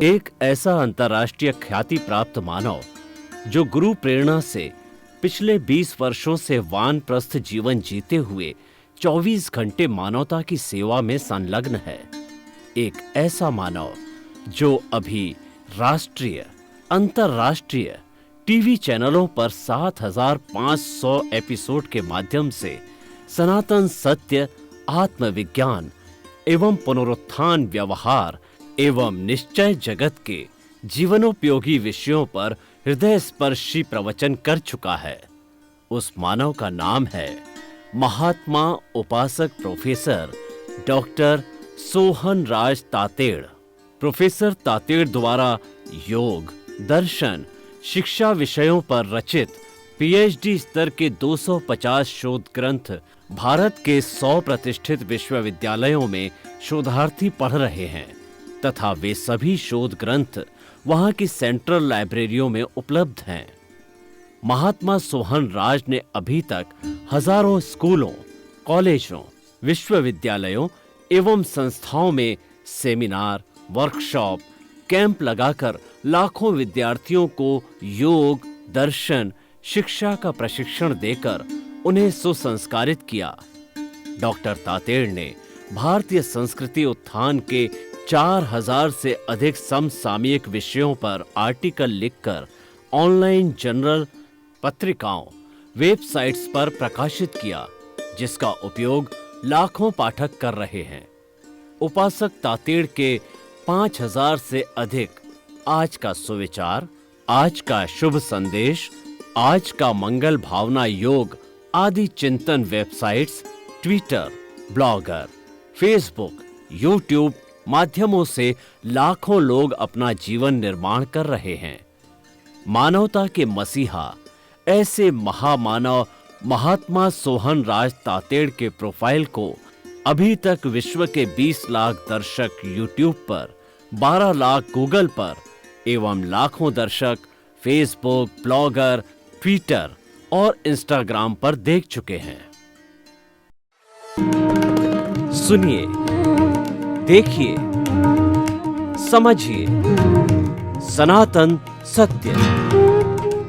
एक ऐसा अंतर्राष्ट्रीय ख्याति प्राप्त मानव जो गुरु प्रेरणा से पिछले 20 वर्षों से वानप्रस्थ जीवन जीते हुए 24 घंटे मानवता की सेवा में संलग्न है। एक ऐसा मानव जो अभी राष्ट्रीय, अंतर्राष्ट्रीय टीवी चैनलों पर 7,500 एपिसोड के माध्यम से सनातन सत्य, आत्मविज्ञान एवं पुनरुत्थान, व्यवहार एवं निश्चय जगत के जीवनोपयोगी विषयों पर हृदय स्पर्शी प्रवचन कर चुका है। उस मानव का नाम है महात्मा उपासक प्रोफेसर डॉक्टर सोहन राज तातेड़। प्रोफेसर तातेड़ द्वारा योग, दर्शन, शिक्षा विषयों पर रचित पीएचडी स्तर के 250 शोध ग्रंथ भारत के 100 प्रतिष्ठित विश्वविद्यालयों में शोधार्थी पढ़ रहे हैं तथा वे सभी शोध ग्रंथ वहां की सेंट्रल लाइब्रेरियों में उपलब्ध हैं। महात्मा सोहन राज ने अभी तक हजारों स्कूलों, कॉलेजों, विश्वविद्यालयों एवं संस्थाओं में सेमिनार, वर्कशॉप, कैंप लगाकर लाखों विद्यार्थियों को योग, दर्शन, शिक्षा का प्रशिक्षण देकर उन्हें सुसंस्कारित किया। डॉक्टर तातेड़ ने भारतीय संस्कृति उत्थान के 4,000 से अधिक समसामयिक विषयों पर आर्टिकल लिखकर ऑनलाइन जर्नल, पत्रिकाओं, वेबसाइट्स पर प्रकाशित किया, जिसका उपयोग लाखों पाठक कर रहे हैं। उपासक तातेड़ के 5,000 से अधिक आज का सुविचार, आज का शुभ संदेश, आज का मंगल भावना योग आदि चिंतन websites, Twitter, blogger, Facebook, YouTube माध्यमों से लाखों लोग अपना जीवन निर्माण कर रहे हैं। मानवता के मसीहा ऐसे महामानव महात्मा सोहन राज तातेड़ के प्रोफाइल को अभी तक विश्व के 20 लाख दर्शक यूट्यूब पर, 12 लाख गूगल पर एवं लाखों दर्शक फेसबुक, ब्लॉगर, ट्विटर और इंस्टाग्राम पर देख चुके हैं। सुनिए, देखिए, समझिए सनातन सत्य।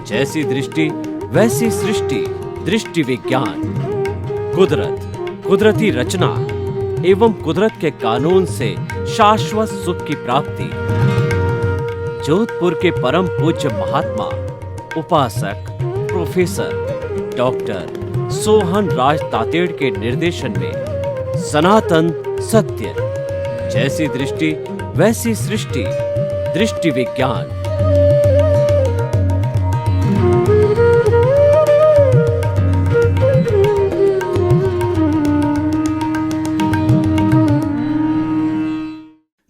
जैसी दृष्टि वैसी सृष्टि, दृष्टि विज्ञान, कुदरत, कुदरती रचना एवं कुदरत के कानून से शाश्वत सुख की प्राप्ति। जोधपुर के परम पूज्य महात्मा उपासक प्रोफेसर डॉक्टर सोहन राज तातेड़ के निर्देशन में सनातन सत्य, जैसी दृष्टि वैसी सृष्टि, दृष्टि विज्ञान।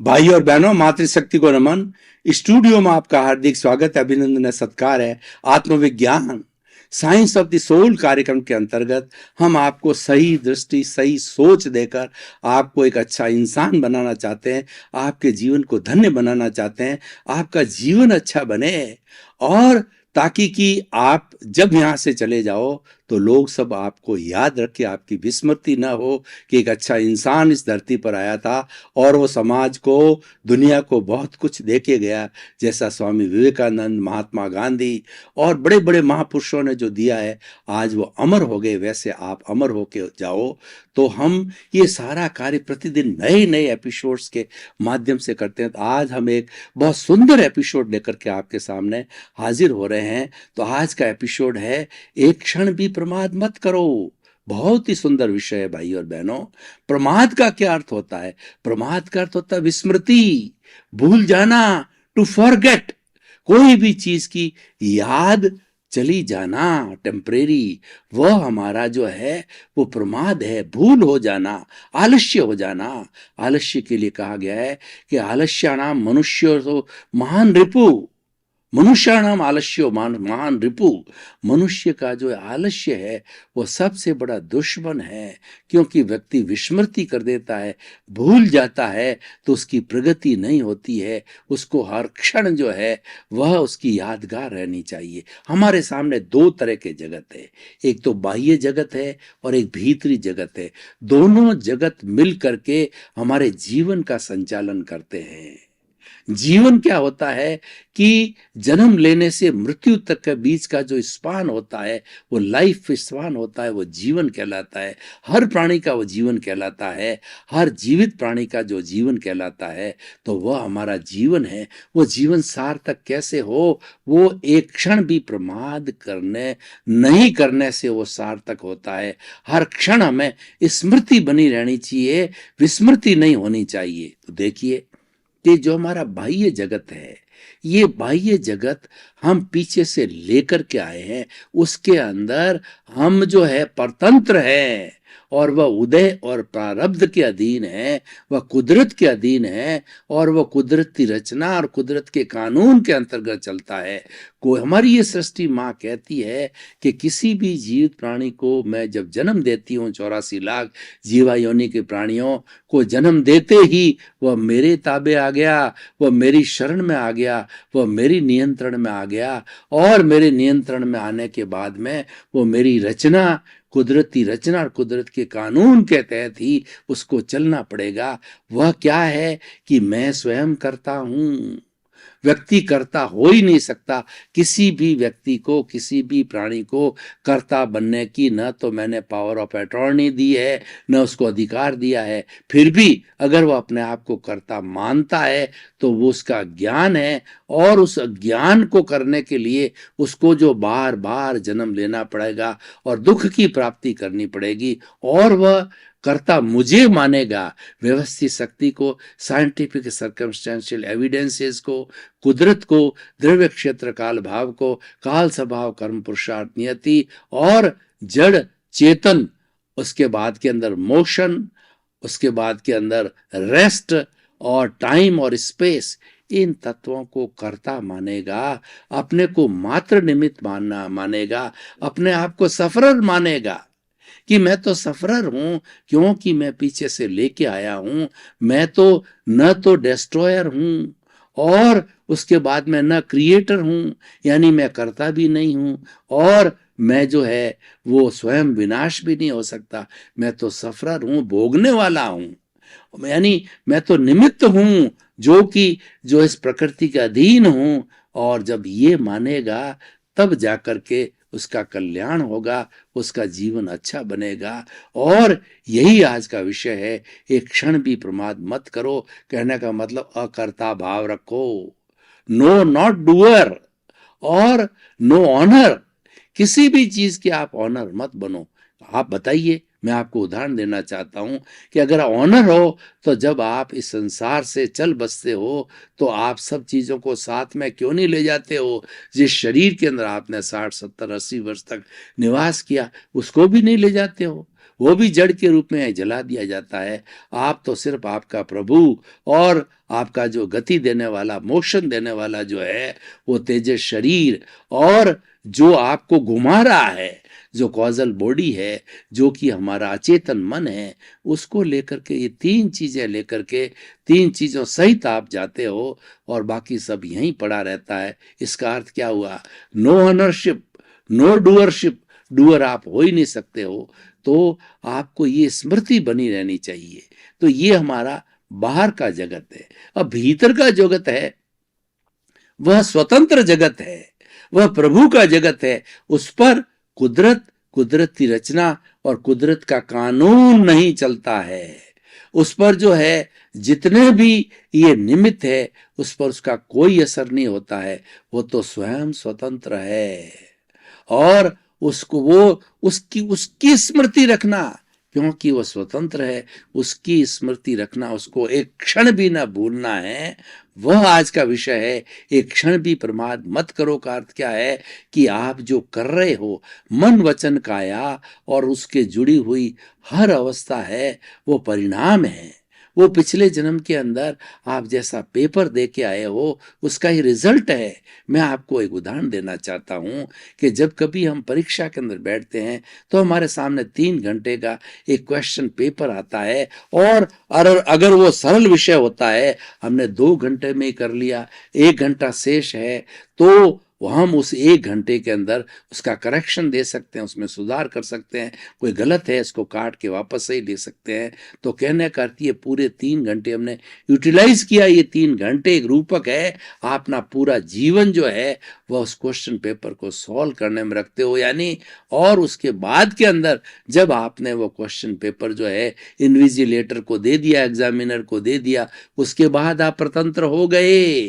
भाई और बहनों, मातृशक्ति को नमन। स्टूडियो में आपका हार्दिक स्वागत है, अभिनंदन है, सत्कार है। आत्मविज्ञान, साइंस ऑफ द सोल कार्यक्रम के अंतर्गत हम आपको सही दृष्टि, सही सोच देकर आपको एक अच्छा इंसान बनाना चाहते हैं, आपके जीवन को धन्य बनाना चाहते हैं, आपका जीवन अच्छा बने, और ताकि कि आप जब यहाँ से चले जाओ तो लोग सब आपको याद रखें, आपकी विस्मृति ना हो कि एक अच्छा इंसान इस धरती पर आया था और वो समाज को, दुनिया को बहुत कुछ दे के गया। जैसा स्वामी विवेकानंद, महात्मा गांधी और बड़े बड़े महापुरुषों ने जो दिया है, आज वो अमर हो गए, वैसे आप अमर होके जाओ। तो हम ये सारा कार्य प्रतिदिन नए नए एपिसोड्स के माध्यम से करते हैं। तो आज हम एक बहुत सुंदर एपिसोड लेकर के आपके सामने हाजिर हो रहे हैं। तो आज का एपिसोड है, एक क्षण भी प्रमाद मत करो। बहुत ही सुंदर विषय है भाई और बहनों। प्रमाद का क्या अर्थ होता है? प्रमाद का अर्थ होता है विस्मृति, भूल जाना, टू फॉरगेट। कोई भी चीज की याद चली जाना, टेम्परेरी, वह हमारा जो है वो प्रमाद है, भूल हो जाना, आलस्य हो जाना। आलस्य के लिए कहा गया है कि आलस्यानाम मनुष्य तो महान रिपु, मनुष्याणाम आलस्यो महान रिपु। मनुष्य का जो आलस्य है वो सबसे बड़ा दुश्मन है, क्योंकि व्यक्ति विस्मृति कर देता है, भूल जाता है, तो उसकी प्रगति नहीं होती है। उसको हर क्षण जो है वह उसकी यादगार रहनी चाहिए। हमारे सामने दो तरह के जगत है, एक तो बाह्य जगत है और एक भीतरी जगत है। दोनों जगत मिल करके हमारे जीवन का संचालन करते हैं। जीवन क्या होता है कि जन्म लेने से मृत्यु तक के बीच का जो स्पान होता है, वो लाइफ स्पान होता है, वो जीवन कहलाता है। हर प्राणी का वो जीवन कहलाता है। हर जीवित प्राणी का जो जीवन कहलाता है, तो वह हमारा जीवन है। वो जीवन सार्थक कैसे हो? वो एक क्षण भी प्रमाद करने नहीं करने से वो सार्थक होता है। हर क्षण हमें स्मृति बनी रहनी चाहिए, विस्मृति नहीं होनी चाहिए। तो देखिए कि जो हमारा बाह्य जगत है, ये बाह्य जगत हम पीछे से लेकर के आए हैं। उसके अंदर हम जो है परतंत्र हैं, और वह उदय और प्रारब्ध के अधीन है, वह कुदरत के अधीन है, और वह कुदरत की रचना और कुदरत के कानून के अंतर्गत चलता है। कोई हमारी ये सृष्टि माँ कहती है कि किसी भी जीवित प्राणी को मैं जब जन्म देती हूँ, 84 लाख जीवा योनि के प्राणियों को जन्म देते ही वह मेरे ताबे आ गया, वह मेरी शरण में आ गया, वह मेरी नियंत्रण में आ गया, और मेरे नियंत्रण में आने के बाद में वो मेरी रचना, कुदरती रचना और कुदरत के कानून के तहत ही उसको चलना पड़ेगा। वह क्या है कि मैं स्वयं करता हूं। व्यक्ति कर्ता हो ही नहीं सकता। किसी भी व्यक्ति को, किसी भी प्राणी को कर्ता बनने की न तो मैंने पावर ऑफ अटॉर्नी दी है, न उसको अधिकार दिया है। फिर भी अगर वो अपने आप को कर्ता मानता है तो वो उसका ज्ञान है, और उस ज्ञान को करने के लिए उसको जो बार बार जन्म लेना पड़ेगा और दुख की प्राप्ति करनी पड़ेगी, और वह कर्ता मुझे मानेगा। व्यवस्थित शक्ति को, साइंटिफिक सर्कमस्टेंशियल एविडेंसेस को, कुदरत को, द्रव्य क्षेत्र काल भाव को, काल स्वभाव कर्म पुरुषार्थ नियति और जड़ चेतन, उसके बाद के अंदर मोशन, उसके बाद के अंदर रेस्ट और टाइम और स्पेस, इन तत्वों को कर्ता मानेगा, अपने को मात्र निमित्त मानेगा, अपने आप को सफरर मानेगा कि मैं तो सफरर हूं, क्योंकि मैं पीछे से लेके आया हूं। मैं तो न तो डिस्ट्रॉयर हूं, और उसके बाद में न क्रिएटर हूं, यानी मैं करता भी नहीं हूं, और मैं जो है वो स्वयं विनाश भी नहीं हो सकता। मैं तो सफरर हूं, भोगने वाला हूं, यानी मैं तो निमित्त हूं, जो इस प्रकृति के अधीन हूं। और जब ये मानेगा तब जाकर के उसका कल्याण होगा, उसका जीवन अच्छा बनेगा। और यही आज का विषय है। एक क्षण भी प्रमाद मत करो। कहने का मतलब अकर्ता भाव रखो। नो नॉट डूअर और नो ऑनर। किसी भी चीज के आप ऑनर मत बनो। आप बताइए, मैं आपको उदाहरण देना चाहता हूं कि अगर ऑनर हो तो जब आप इस संसार से चल बसते हो तो आप सब चीजों को साथ में क्यों नहीं ले जाते हो? जिस शरीर के अंदर आपने 60 70 80 वर्ष तक निवास किया, उसको भी नहीं ले जाते हो। वो भी जड़ के रूप में जला दिया जाता है। आप तो सिर्फ आपका प्रभु और आपका जो गति देने वाला, मोशन देने वाला जो है वो तेजस शरीर, और जो आपको घुमा रहा है, जो कॉजल बॉडी है, जो कि हमारा अचेतन मन है, उसको लेकर के, ये तीन चीजें लेकर के, तीन चीजों सहित आप जाते हो, और बाकी सब यहीं पड़ा रहता है। इसका अर्थ क्या हुआ? No ownership, no doership. Doer आप हो ही नहीं सकते हो। तो आपको ये स्मृति बनी रहनी चाहिए। तो ये हमारा बाहर का जगत है। अब भीतर का जगत है, वह स्वतंत्र जगत है, वह प्रभु का जगत है। उस पर कुदरत, कुदरत की रचना और कुदरत का कानून नहीं चलता है। उस पर जो है जितने भी ये निमित्त है, उस पर उसका कोई असर नहीं होता है। वो तो स्वयं स्वतंत्र है, और उसको वो उसकी स्मृति रखना, क्योंकि वो स्वतंत्र है, उसकी स्मृति रखना, उसको एक क्षण भी ना भूलना है। वह आज का विषय है। एक क्षण भी प्रमाद मत करो का अर्थ क्या है कि आप जो कर रहे हो, मन वचन काया और उसके जुड़ी हुई हर अवस्था है, वो परिणाम है। वो पिछले जन्म के अंदर आप जैसा पेपर दे के आए हो, उसका ही रिजल्ट है। मैं आपको एक उदाहरण देना चाहता हूं कि जब कभी हम परीक्षा के अंदर बैठते हैं तो हमारे सामने 3 घंटे का एक क्वेश्चन पेपर आता है, और अगर वो सरल विषय होता है, हमने 2 घंटे में ही कर लिया, 1 घंटा शेष है, तो वो हम उस 1 घंटे के अंदर उसका करेक्शन दे सकते हैं, उसमें सुधार कर सकते हैं, कोई गलत है इसको काट के वापस सही ले सकते हैं। तो कहने का अर्थ ये पूरे 3 घंटे हमने यूटिलाइज किया। ये 3 घंटे एक रूपक है, अपना पूरा जीवन जो है वह उस क्वेश्चन पेपर को सॉल्व करने में रखते हो, यानी और उसके बाद के अंदर जब आपने वो क्वेश्चन पेपर जो है इन्विजिलेटर को दे दिया, एग्जामिनर को दे दिया, उसके बाद आप स्वतंत्र हो गए।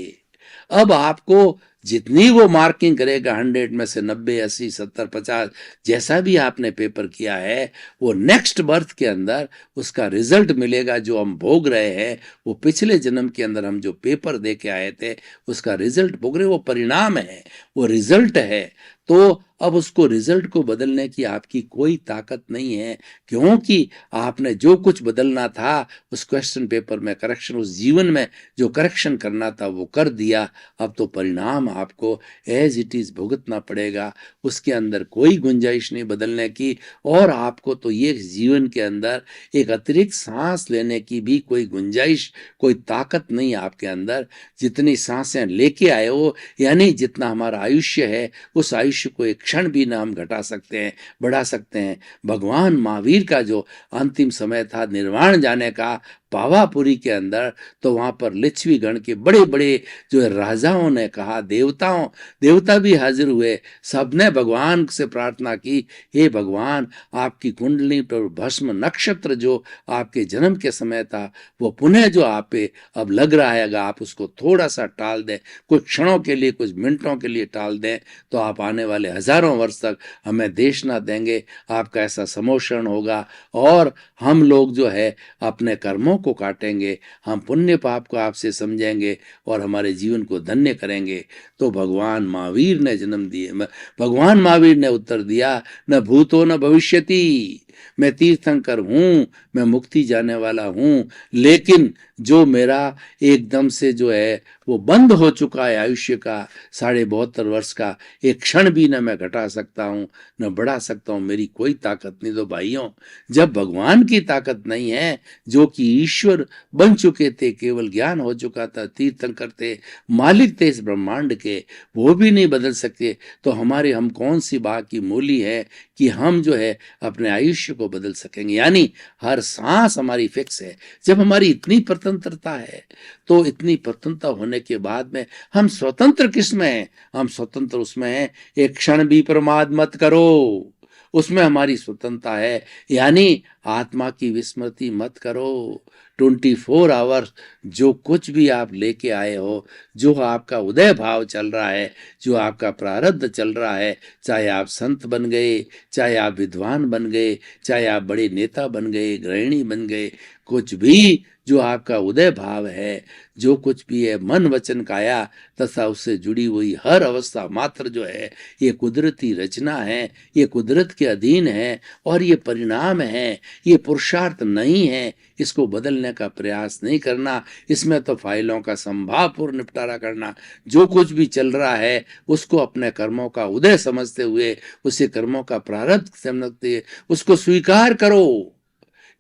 अब आपको जितनी वो मार्किंग करेगा 100 में से 90, 80, 70, 50 जैसा भी आपने पेपर किया है, वो नेक्स्ट बर्थ के अंदर उसका रिजल्ट मिलेगा। जो हम भोग रहे हैं वो पिछले जन्म के अंदर हम जो पेपर दे के आए थे उसका रिजल्ट भोग रहे, वो परिणाम है, वो रिजल्ट है। तो अब उसको रिजल्ट को बदलने की आपकी कोई ताकत नहीं है, क्योंकि आपने जो कुछ बदलना था उस क्वेश्चन पेपर में करेक्शन, उस जीवन में जो करेक्शन करना था वो कर दिया। अब तो परिणाम आपको एज इट इज भुगतना पड़ेगा, उसके अंदर कोई गुंजाइश नहीं बदलने की। और आपको तो ये जीवन के अंदर एक अतिरिक्त सांस लेने की भी कोई गुंजाइश, कोई ताकत नहीं आपके अंदर। जितनी सांसें लेके आए हो, यानी जितना हमारा आयुष्य है, उस आयुष्य को एक क्षण भी ना हम घटा सकते हैं, बढ़ा सकते हैं। भगवान महावीर का जो अंतिम समय था निर्वाण जाने का पावापुरी के अंदर, तो वहां पर लिच्छवी गण के बड़े बड़े जो राजाओं ने कहा, देवता भी हाजिर हुए, सबने भगवान से प्रार्थना की, हे भगवान आपकी कुंडली पर भस्म नक्षत्र जो आपके जन्म के समय था वो पुनः जो आप पे अब लग रहा है, अगर आप उसको थोड़ा सा टाल दें, कुछ क्षणों के लिए, कुछ मिनटों के लिए टाल दें, तो आप आने वाले हजारों वर्ष तक हमें देश ना देंगे। आपका ऐसा समोषण होगा और हम लोग जो है अपने कर्मों को काटेंगे, हम पुण्य पाप को आपसे समझेंगे और हमारे जीवन को धन्य करेंगे। तो भगवान महावीर ने जन्म दिए, भगवान महावीर ने उत्तर दिया, न भूतो न भविष्यति, मैं तीर्थंकर हूं, मैं मुक्ति जाने वाला हूं, लेकिन जो मेरा एकदम से जो है वो बंद हो चुका है आयुष्य का 72.5 वर्ष का, एक क्षण भी न मैं घटा सकता हूं न बढ़ा सकता हूं, मेरी कोई ताकत नहीं। तो भाइयों, जब भगवान की ताकत नहीं है, जो कि ईश्वर बन चुके थे, केवल ज्ञान हो चुका था, तीर्थंकर थे, मालिक थे इस ब्रह्मांड के, वो भी नहीं बदल सकते, तो हम कौन सी बात की मूली है कि हम जो है अपने आयुष्य को बदल सकेंगे। यानी हर सांस हमारी फिक्स है। जब हमारी इतनी स्वतंत्रता है, तो इतनी स्वतंत्रता होने के बाद में हम स्वतंत्र किस में हैं? हम स्वतंत्र उसमें हैं, एक क्षण भी प्रमाद मत करो, उसमें हमारी स्वतंत्रता है। यानी आत्मा की विस्मृति मत करो। 24 आवर्स जो कुछ भी आप लेके आए हो, जो आपका उदय भाव चल रहा है, जो आपका प्रारब्ध चल रहा है, चाहे आप संत बन गए, चाहे आप विद्वान बन गए, चाहे आप बड़े नेता बन गए, गृहिणी बन गए, कुछ भी जो आपका उदय भाव है, जो कुछ भी है, मन वचन काया तथा उससे जुड़ी हुई हर अवस्था मात्र जो है, ये कुदरती रचना है, ये कुदरत के अधीन है और ये परिणाम है, ये पुरुषार्थ नहीं है। इसको बदलने का प्रयास नहीं करना, इसमें तो फाइलों का संभावपूर्ण निपटारा करना। जो कुछ भी चल रहा है उसको अपने कर्मों का उदय समझते हुए, उसे कर्मों का प्रारब्ध समझते हुए उसको स्वीकार करो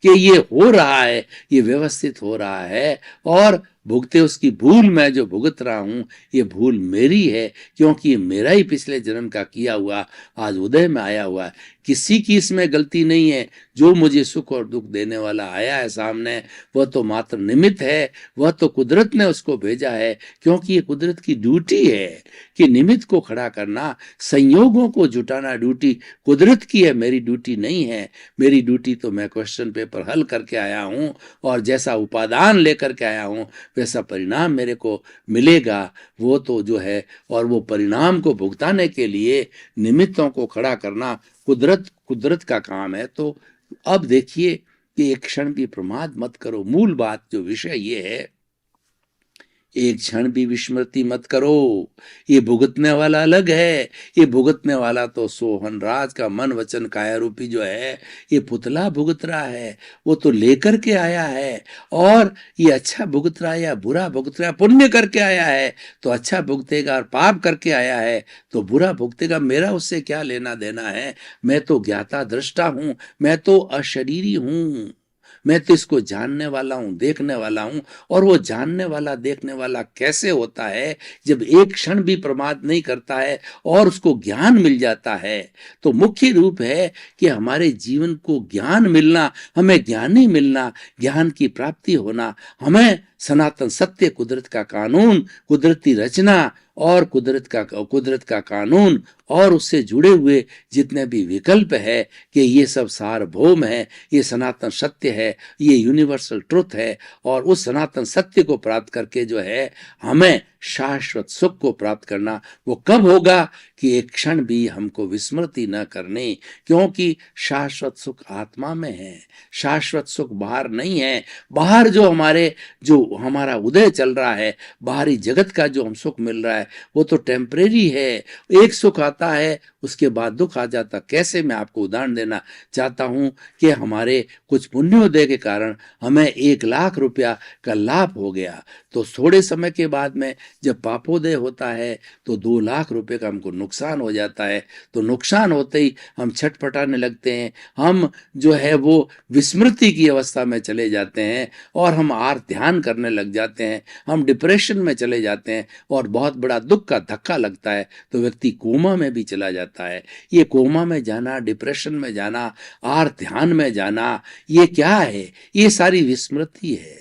कि ये हो रहा है, ये व्यवस्थित हो रहा है, और भुगते उसकी भूल मैं जो भुगत रहा हूं, ये भूल मेरी है, क्योंकि ये मेरा ही पिछले जन्म का किया हुआ आज उदय में आया हुआ है। किसी की इसमें गलती नहीं है। जो मुझे सुख और दुख देने वाला आया है सामने, वह तो मात्र निमित्त है, वह तो कुदरत ने उसको भेजा है, क्योंकि ये कुदरत की ड्यूटी है कि निमित्त को खड़ा करना, संयोगों को जुटाना ड्यूटी कुदरत की है, मेरी ड्यूटी नहीं है। मेरी ड्यूटी तो मैं क्वेश्चन पेपर हल करके आया हूं और जैसा उपादान लेकर के आया हूं वैसा परिणाम मेरे को मिलेगा। वो तो जो है, और वो परिणाम को भुगताने के लिए निमित्तों को खड़ा करना कुदरत का काम है। तो अब देखिए कि एक क्षण भी प्रमाद मत करो। मूल बात जो विषय ये है, एक क्षण भी विस्मृति मत करो। ये भुगतने वाला अलग है, ये भुगतने वाला तो सोहन राज का मन वचन काया रूपी जो है, ये पुतला भुगत रहा है, वो तो लेकर के आया है। और ये अच्छा भुगत रहा है या बुरा भुगत रहा है, पुण्य करके आया है तो अच्छा भुगतेगा, और पाप करके आया है तो बुरा भुगतेगा। मेरा उससे क्या लेना देना है? मैं तो ज्ञाता दृष्टा हूं, मैं तो अशरीरी हूं, मैं तो इसको जानने वाला हूँ, देखने वाला हूँ। और वो जानने वाला देखने वाला कैसे होता है? जब एक क्षण भी प्रमाद नहीं करता है और उसको ज्ञान मिल जाता है। तो मुख्य रूप है कि हमारे जीवन को ज्ञान मिलना, हमें ज्ञानी मिलना, ज्ञान की प्राप्ति होना, हमें सनातन सत्य, कुदरत का कानून, कुदरती रचना और कुदरत का कानून और उससे जुड़े हुए जितने भी विकल्प है कि ये सब सार्वभौम है, ये सनातन सत्य है, ये यूनिवर्सल ट्रुथ है। और उस सनातन सत्य को प्राप्त करके जो है हमें शाश्वत सुख को प्राप्त करना, वो कब होगा कि एक क्षण भी हमको विस्मृति न करने, क्योंकि शाश्वत सुख आत्मा में है, शाश्वत सुख बाहर नहीं है। बाहर जो हमारा उदय चल रहा है, बाहरी जगत का जो हम सुख मिल रहा है, वो तो टेम्परेरी है। एक सुख आता है, उसके बाद दुख आ जाता। कैसे? मैं आपको उदाहरण देना चाहता हूं कि हमारे कुछ पुण्योदय के कारण हमें 1,00,000 रुपया का लाभ हो गया, तो थोड़े समय के बाद में जब पापोदय होता है तो 2,00,000 रुपए का हमको नुकसान हो जाता है। तो नुकसान होते ही हम छटपटाने लगते हैं, हम जो है वो विस्मृति की अवस्था में चले जाते हैं और हम ध्यान करने लग जाते हैं, हम डिप्रेशन में चले जाते हैं और बहुत बड़ा दुख का धक्का लगता है तो व्यक्ति कोमा में भी चला जाता है। ये कोमा में जाना, डिप्रेशन में जाना, ध्यान में जाना, ये क्या है? ये सारी विस्मृति है।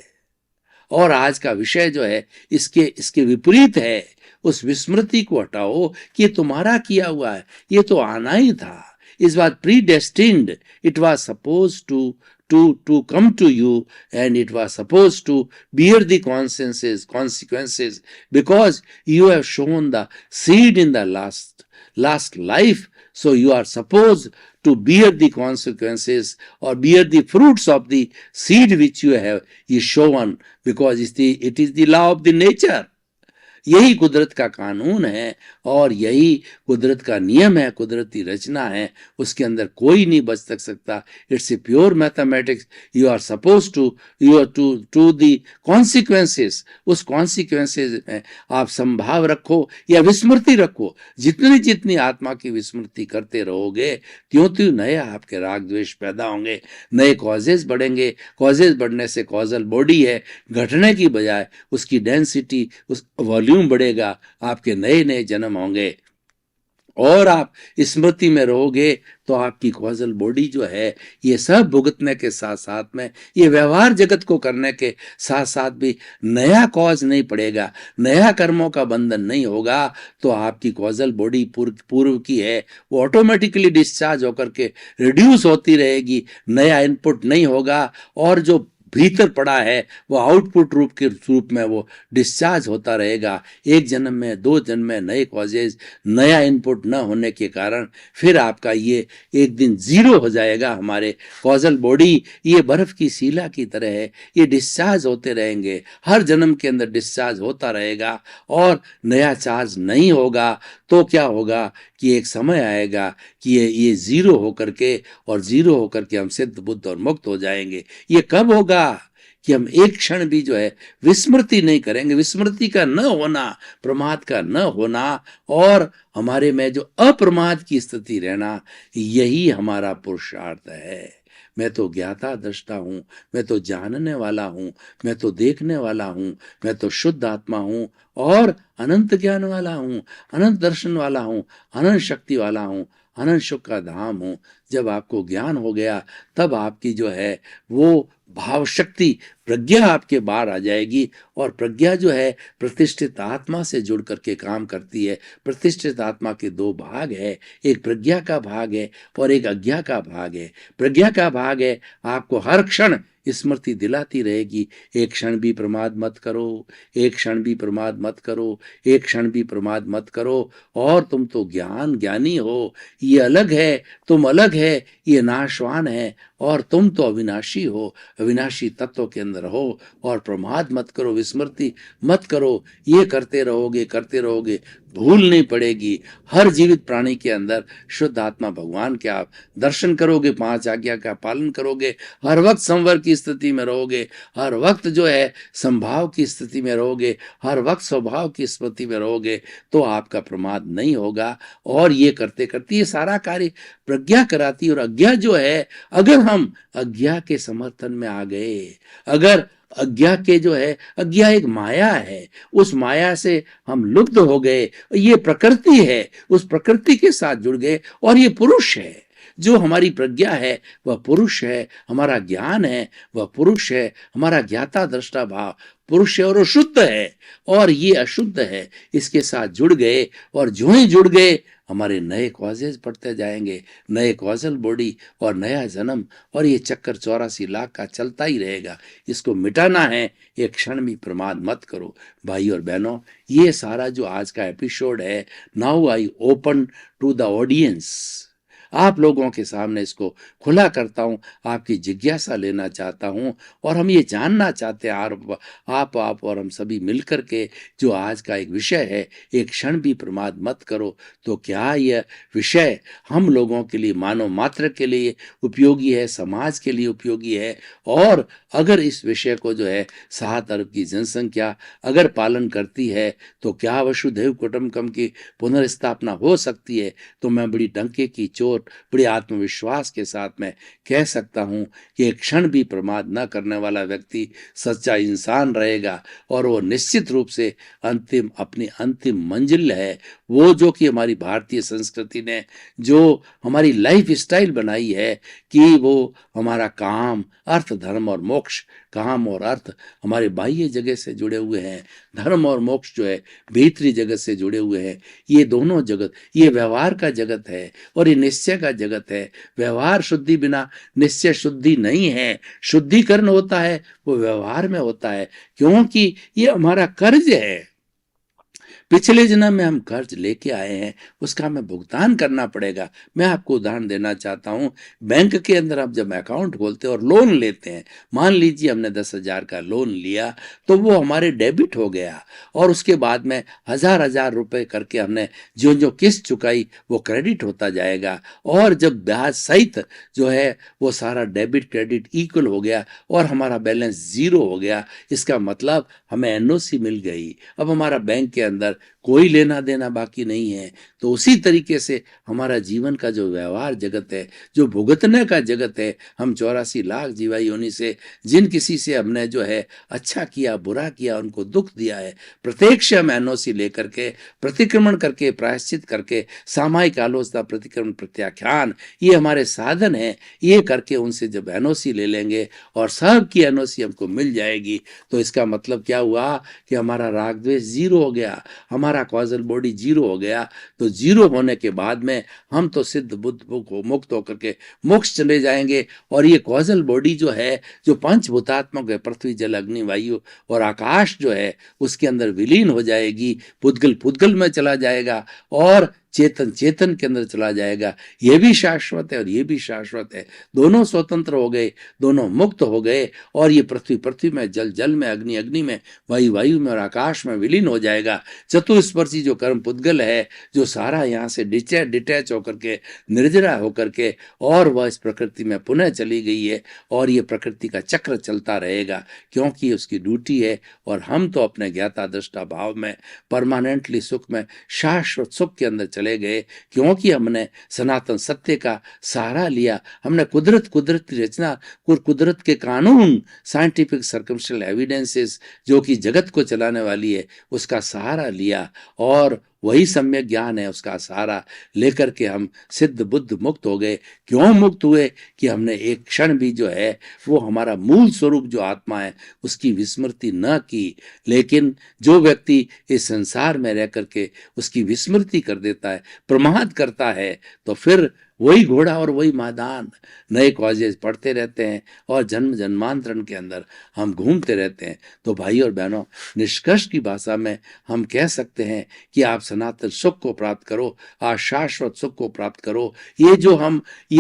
और आज का विषय जो है इसके विपरीत है। उस विस्मृति को हटाओ कि ये तुम्हारा किया हुआ है, ये तो आना ही था। इस बात predestined, it was supposed to come to you, and it was supposed to bear the consequences because you have shown the seed in the last life. So you are supposed to bear the consequences or bear the fruits of the seed which you have shown, because it is the law of the nature. यही कुदरत का कानून है और यही कुदरत का नियम है, कुदरती रचना है, उसके अंदर कोई नहीं बच सकता। It's a pure mathematics. You are suppose to the consequences. उस कॉन्सिक्वेंसेस में आप संभाव रखो या विस्मृति रखो। जितनी आत्मा की विस्मृति करते रहोगे, त्यों नए आपके राग द्वेष पैदा होंगे, नए कॉजेज बढ़ेंगे। कॉजेज बढ़ने से कॉजल बॉडी है, घटने की बजाय उसकी डेंसिटी, उस वॉल्यूम बढ़ेगा, आपके नए नए जन्म होंगे। और आप स्मृति में रहोगे तो आपकी कॉजल बॉडी जो है, ये सब भुगतने के साथ साथ में, ये व्यवहार जगत को करने के साथ साथ भी नया कॉज नहीं पड़ेगा, नया कर्मों का बंधन नहीं होगा, तो आपकी कॉजल बॉडी पूर्व की है वो ऑटोमेटिकली डिस्चार्ज होकर के रिड्यूस होती रहेगी। नया इनपुट नहीं होगा और जो भीतर पड़ा है वो आउटपुट रूप में वो डिस्चार्ज होता रहेगा। एक जन्म में, 2 जन्म में नए कॉजेज, नया इनपुट न होने के कारण फिर आपका ये एक दिन जीरो हो जाएगा। हमारे कॉजल बॉडी ये बर्फ की सीला की तरह है, ये डिस्चार्ज होते रहेंगे, हर जन्म के अंदर डिस्चार्ज होता रहेगा और नया चार्ज नहीं होगा। तो क्या होगा कि एक समय आएगा कि ये जीरो होकर के हम सिद्ध बुद्ध और मुक्त हो जाएंगे। ये कब होगा कि हम एक क्षण भी जो है विस्मृति नहीं करेंगे। विस्मृति का न होना, प्रमाद का न होना और हमारे में जो अप्रमाद की स्थिति रहना, यही हमारा पुरुषार्थ है। मैं तो ज्ञाता दृष्टा हूँ, मैं तो जानने वाला हूँ, मैं तो देखने वाला हूँ, मैं तो शुद्ध आत्मा हूँ और अनंत ज्ञान वाला हूँ, अनंत दर्शन वाला हूँ, अनंत शक्ति वाला हूँ, अनंत सुख का धाम हूँ। जब आपको ज्ञान हो गया तब आपकी जो है वो भाव शक्ति, प्रज्ञा आपके बाहर आ जाएगी। और प्रज्ञा जो है प्रतिष्ठित आत्मा से जुड़ करके काम करती है। प्रतिष्ठित आत्मा के 2 भाग है, एक प्रज्ञा का भाग है और एक अज्ञा का भाग है। प्रज्ञा का भाग है आपको हर क्षण स्मृति दिलाती रहेगी, एक क्षण भी प्रमाद मत करो, एक क्षण भी प्रमाद मत करो, एक क्षण भी प्रमाद मत करो। और तुम तो ज्ञानी हो, ये अलग है, तुम अलग है, ये नाशवान है और तुम तो अविनाशी हो, अविनाशी तत्व के अंदर हो। और प्रमाद मत करो, विस्मृति मत करो। ये करते रहोगे भूल नहीं पड़ेगी। हर जीवित प्राणी के अंदर शुद्ध आत्मा भगवान के आप दर्शन करोगे, 5 आज्ञा का पालन करोगे, हर वक्त संवर की स्थिति में रहोगे, हर वक्त जो है संभाव की स्थिति में रहोगे, हर वक्त स्वभाव की स्थिति में रहोगे, तो आपका प्रमाद नहीं होगा। और ये करते करते ये सारा कार्य प्रज्ञा कराती है। और अज्ञा जो है, अगर हम अज्ञा के समर्थन में आ गए, अगर अज्ञा के जो है, अज्ञा एक माया है, उस माया से हम लुप्त हो गए, ये प्रकृति है, उस प्रकृति के साथ जुड़ गए, और ये पुरुष है। जो हमारी प्रज्ञा है वह पुरुष है, हमारा ज्ञान है वह पुरुष है, हमारा ज्ञाता दृष्टा भाव पुरुष है, और वो शुद्ध है और ये अशुद्ध है। इसके साथ जुड़ गए, और जो ही जुड़ गए हमारे नए कॉजेज पड़ते जाएंगे, नए कॉजल बॉडी और नया जन्म, और ये चक्कर 84 लाख का चलता ही रहेगा। इसको मिटाना है, एक क्षण भी प्रमाद मत करो। भाई और बहनों, ये सारा जो आज का एपिसोड है, now I open to the audience, आप लोगों के सामने इसको खुला करता हूं, आपकी जिज्ञासा लेना चाहता हूं, और हम ये जानना चाहते हैं आप और हम सभी मिलकर के, जो आज का एक विषय है, एक क्षण भी प्रमाद मत करो, तो क्या यह विषय हम लोगों के लिए, मानव मात्र के लिए उपयोगी है, समाज के लिए उपयोगी है? और अगर इस विषय को जो है 7 अरब की जनसंख्या अगर पालन करती है, तो क्या वसुधैव कुटुंबकम की पुनर्स्थापना हो सकती है? तो मैं बड़ी डंके की चोट, बड़े आत्मविश्वास के साथ मैं कह सकता हूं कि एक क्षण भी प्रमाद न करने वाला व्यक्ति सच्चा इंसान रहेगा, और वो निश्चित रूप से अपनी अंतिम मंजिल है, वो जो कि हमारी भारतीय संस्कृति ने जो हमारी लाइफ स्टाइल बनाई है, कि वो हमारा काम, अर्थ, धर्म और मोक्ष, काम और अर्थ हमारे बाह्य जगत से जुड़े हुए हैं, धर्म और मोक्ष जो है भीतरी जगत से जुड़े हुए हैं। ये दोनों जगत, ये व्यवहार का जगत है और ये निश्चय का जगत है। व्यवहार शुद्धि बिना निश्चय शुद्धि नहीं है। शुद्धिकरण होता है वो व्यवहार में होता है, क्योंकि ये हमारा कर्ज है। पिछले जन्म में हम कर्ज लेके आए हैं, उसका हमें भुगतान करना पड़ेगा। मैं आपको उदाहरण देना चाहता हूं, बैंक के अंदर आप जब अकाउंट खोलते हैं और लोन लेते हैं, मान लीजिए हमने 10,000 का लोन लिया, तो वो हमारे डेबिट हो गया, और उसके बाद में हजार रुपए करके हमने जो जो किस्त चुकाई वो क्रेडिट होता जाएगा, और जब ब्याज सहित जो है वो सारा डेबिट क्रेडिट इक्वल हो गया और हमारा बैलेंस 0 हो गया। इसका मतलब हमें एनओसी मिल गई, अब हमारा बैंक के अंदर कोई लेना देना बाकी नहीं है। तो उसी तरीके से हमारा जीवन का जो व्यवहार जगत है, जो भुगतने का जगत है, हम 84 लाख जीवाई योनि से जिन किसी से हमने जो है अच्छा किया, बुरा किया, उनको दुख दिया है, प्रत्यक्ष हम एनओसी लेकर के, प्रतिक्रमण करके, प्रायश्चित करके, सामायिक आलोचना, प्रतिक्रमण, प्रत्याख्यान, ये हमारे साधन है। ये करके उनसे जब एनओसी ले लेंगे और सब की एनओसी हमको मिल जाएगी, तो इसका मतलब क्या हुआ कि हमारा राग द्वेष 0 हो गया, हमारा कॉजल बॉडी 0 हो गया। तो 0 होने के बाद में हम तो सिद्ध बुद्ध मुक्त होकर के मोक्ष चले जाएंगे, और ये कॉजल बॉडी जो है, जो पंचभूतात्मक है, पृथ्वी, जल, अग्नि, वायु और आकाश जो है, उसके अंदर विलीन हो जाएगी, पुद्गल में चला जाएगा, और चेतन चेतन के अंदर चला जाएगा। ये भी शाश्वत है और ये भी शाश्वत है। दोनों स्वतंत्र हो गए, दोनों मुक्त हो गए, और ये पृथ्वी में, जल जल में, अग्नि अग्नि में, वायु वायु में और आकाश में विलीन हो जाएगा। चतुस्पर्शी जो कर्म पुद्गल है, जो सारा यहाँ से डिटैच होकर के, निर्जरा होकर के, और वह इस प्रकृति में पुनः चली गई है, और ये प्रकृति का चक्र चलता रहेगा, क्योंकि उसकी ड्यूटी है। और हम तो अपने ज्ञाता दृष्टा भाव में परमानेंटली सुख में, शाश्वत सुख के अंदर चले गए, क्योंकि हमने सनातन सत्य का सहारा लिया। हमने कुदरत की रचना, कुदरत के कानून, साइंटिफिक सर्कमस्टेंशियल एविडेंसेस, जो कि जगत को चलाने वाली है, उसका सहारा लिया, और वही सम्यक ज्ञान है, उसका सहारा लेकर के हम सिद्ध बुद्ध मुक्त हो गए। क्यों मुक्त हुए? कि हमने एक क्षण भी जो है वो हमारा मूल स्वरूप जो आत्मा है उसकी विस्मृति न की। लेकिन जो व्यक्ति इस संसार में रह करके उसकी विस्मृति कर देता है, प्रमाद करता है, तो फिर वही घोड़ा और वही मैदान, नए कॉलेज पढ़ते रहते हैं और जन्म जन्मांतरण के अंदर हम घूमते रहते हैं। तो भाई और बहनों, निष्कर्ष की भाषा में हम कह सकते हैं कि आप सनातन सुख को प्राप्त करो, आप शाश्वत सुख को प्राप्त करो। ये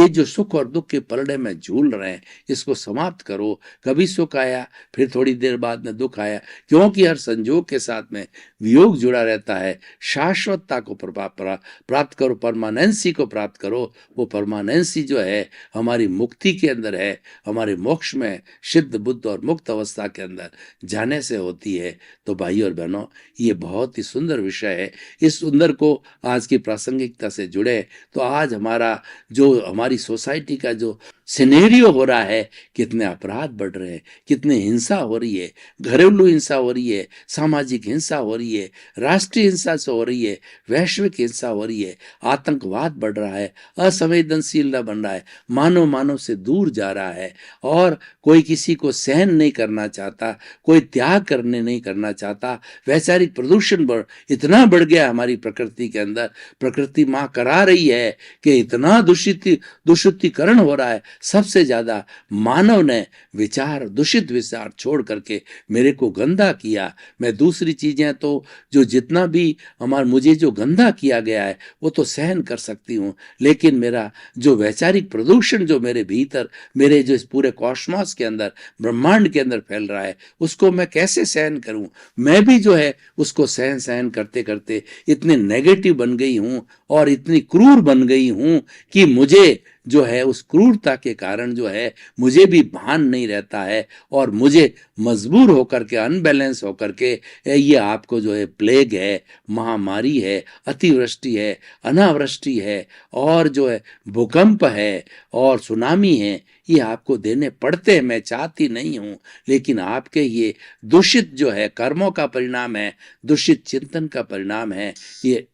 जो सुख और दुख के पलड़े में झूल रहे हैं, इसको समाप्त करो। कभी सुख आया, फिर थोड़ी देर बाद में दुख आया, क्योंकि हर संजोग के साथ में वियोग जुड़ा रहता है। शाश्वतता को प्राप्त करो, परमानेंसी को प्राप्त करो। वो परमानेंसी जो है हमारी मुक्ति के अंदर है, हमारे मोक्ष में, सिद्ध बुद्ध और मुक्त अवस्था के अंदर जाने से होती है। तो भाई और बहनों, ये बहुत ही सुंदर विषय है। इस सुंदर को आज की प्रासंगिकता से जुड़े तो आज हमारी सोसाइटी का जो सिनेरियो हो रहा है, कितने अपराध बढ़ रहे हैं, कितने हिंसा हो रही है, घरेलू हिंसा हो रही है, सामाजिक हिंसा हो रही है, राष्ट्रीय हिंसा से हो रही है, वैश्विक हिंसा हो रही है, आतंकवाद बढ़ रहा है, असंवेदनशीलता बन रहा है, मानव से दूर जा रहा है, और कोई किसी को सहन नहीं करना चाहता, कोई त्याग नहीं करना चाहता। वैचारिक प्रदूषण इतना बढ़ गया हमारी प्रकृति के अंदर। प्रकृति माँ करा रही है कि इतना दूषितीकरण हो रहा है। सबसे ज्यादा मानव ने दूषित विचार छोड़ करके मेरे को गंदा किया। मैं दूसरी चीजें तो जो जितना भी मुझे जो गंदा किया गया है वो तो सहन कर सकती हूँ, लेकिन मेरा जो वैचारिक प्रदूषण जो मेरे भीतर, मेरे जो इस पूरे कॉस्मोस के अंदर, ब्रह्मांड के अंदर फैल रहा है, उसको मैं कैसे सहन करूं। मैं भी जो है उसको सहन करते करते इतने नेगेटिव बन गई हूं और इतनी क्रूर बन गई हूं कि मुझे जो है उस क्रूरता के कारण जो है मुझे भी भान नहीं रहता है, और मुझे मजबूर होकर के, अनबैलेंस होकर के, ये आपको जो है प्लेग है, महामारी है, अतिवृष्टि है, अनावृष्टि है, और जो है भूकंप है और सुनामी है, ये आपको देने पड़ते हैं। मैं चाहती नहीं हूं, लेकिन आपके ये दूषित जो है कर्मों का परिणाम है, दूषित चिंतन का परिणाम है। ये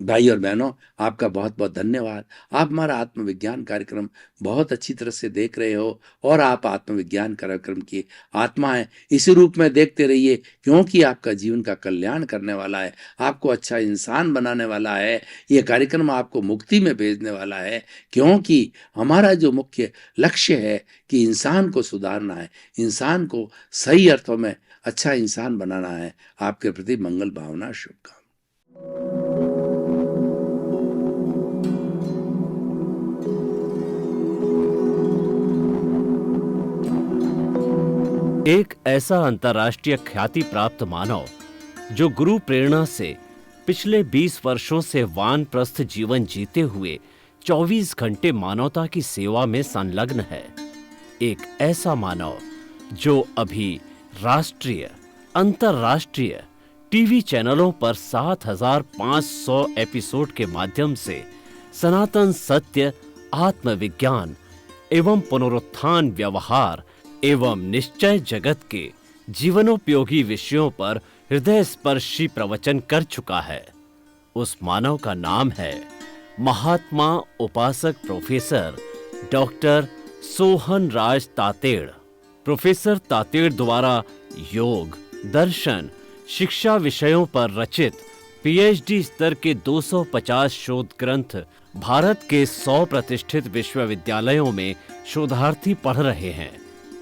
भाई और बहनों, आपका बहुत बहुत धन्यवाद। आप हमारा आत्मविज्ञान कार्यक्रम बहुत अच्छी तरह से देख रहे हो, और आप आत्मविज्ञान कार्यक्रम की आत्मा है। इसी रूप में देखते रहिए, क्योंकि आपका जीवन का कल्याण करने वाला है, आपको अच्छा इंसान बनाने वाला है। ये कार्यक्रम आपको मुक्ति में भेजने वाला है, क्योंकि हमारा जो मुख्य लक्ष्य है कि इंसान को सुधारना है, इंसान को सही अर्थों में अच्छा इंसान बनाना है। आपके प्रति मंगल भावना, शुभकामना। एक ऐसा अंतर्राष्ट्रीय ख्याति प्राप्त मानव जो गुरु प्रेरणा से पिछले 20 वर्षों से वानप्रस्थ जीवन जीते हुए 24 घंटे मानवता की सेवा में संलग्न है। एक ऐसा मानव जो अभी राष्ट्रीय, अंतर्राष्ट्रीय टीवी चैनलों पर 7,500 एपिसोड के माध्यम से सनातन सत्य, आत्मविज्ञान एवं पुनरुत्थान, व्यवहार एवं निश्चय जगत के जीवनोपयोगी विषयों पर हृदय स्पर्शी प्रवचन कर चुका है। उस मानव का नाम है महात्मा उपासक प्रोफेसर डॉक्टर सोहन राज तातेड़। प्रोफेसर तातेड़ द्वारा योग, दर्शन, शिक्षा विषयों पर रचित पीएचडी स्तर के 250 शोध ग्रंथ भारत के 100 प्रतिष्ठित विश्वविद्यालयों में शोधार्थी पढ़ रहे हैं,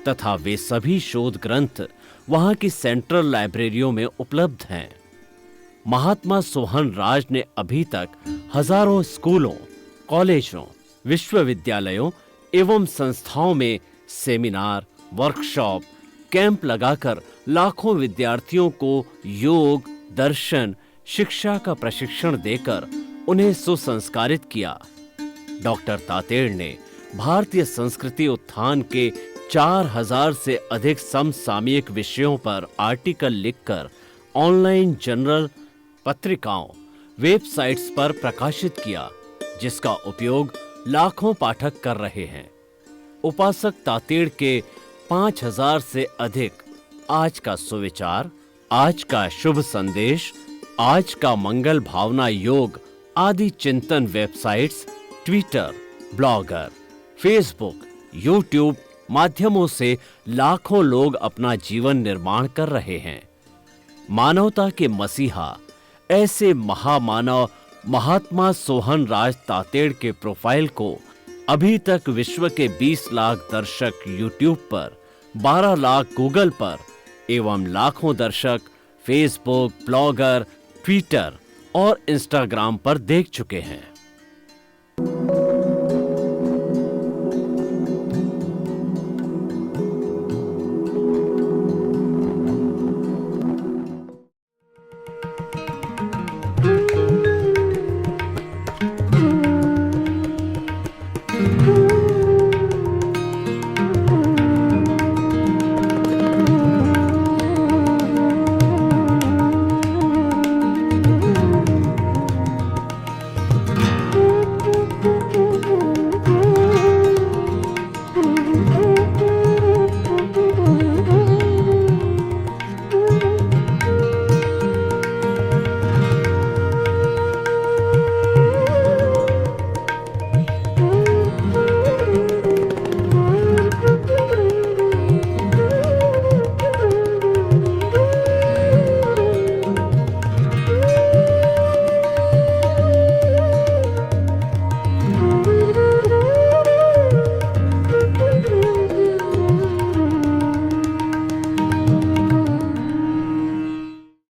तथा वे सभी शोध ग्रंथ वहां की सेंट्रल लाइब्रेरियों में उपलब्ध हैं। महात्मा सोहन राज ने अभी तक हजारों स्कूलों, कॉलेजों, विश्वविद्यालयों एवं संस्थाओं में सेमिनार, वर्कशॉप, कैंप लगाकर लाखों विद्यार्थियों को योग, दर्शन, शिक्षा का प्रशिक्षण देकर उन्हें सुसंस्कारित किया। डॉक्टर तातेड़ ने भारतीय संस्कृति उत्थान के 4000 से अधिक समसामयिक विषयों पर आर्टिकल लिखकर ऑनलाइन जर्नल, पत्रिकाओं, वेबसाइट्स पर प्रकाशित किया, जिसका उपयोग लाखों पाठक कर रहे हैं। उपासक तातेड़ के 5000 से अधिक आज का सुविचार, आज का शुभ संदेश, आज का मंगल भावना योग आदि चिंतन websites, Twitter, blogger, Facebook, YouTube माध्यमों से लाखों लोग अपना जीवन निर्माण कर रहे हैं। मानवता के मसीहा, ऐसे महामानव महात्मा सोहन राज तातेड़ के प्रोफाइल को अभी तक विश्व के 20 लाख दर्शक यूट्यूब पर, 12 लाख गूगल पर एवं लाखों दर्शक फेसबुक, ब्लॉगर, ट्विटर और इंस्टाग्राम पर देख चुके हैं।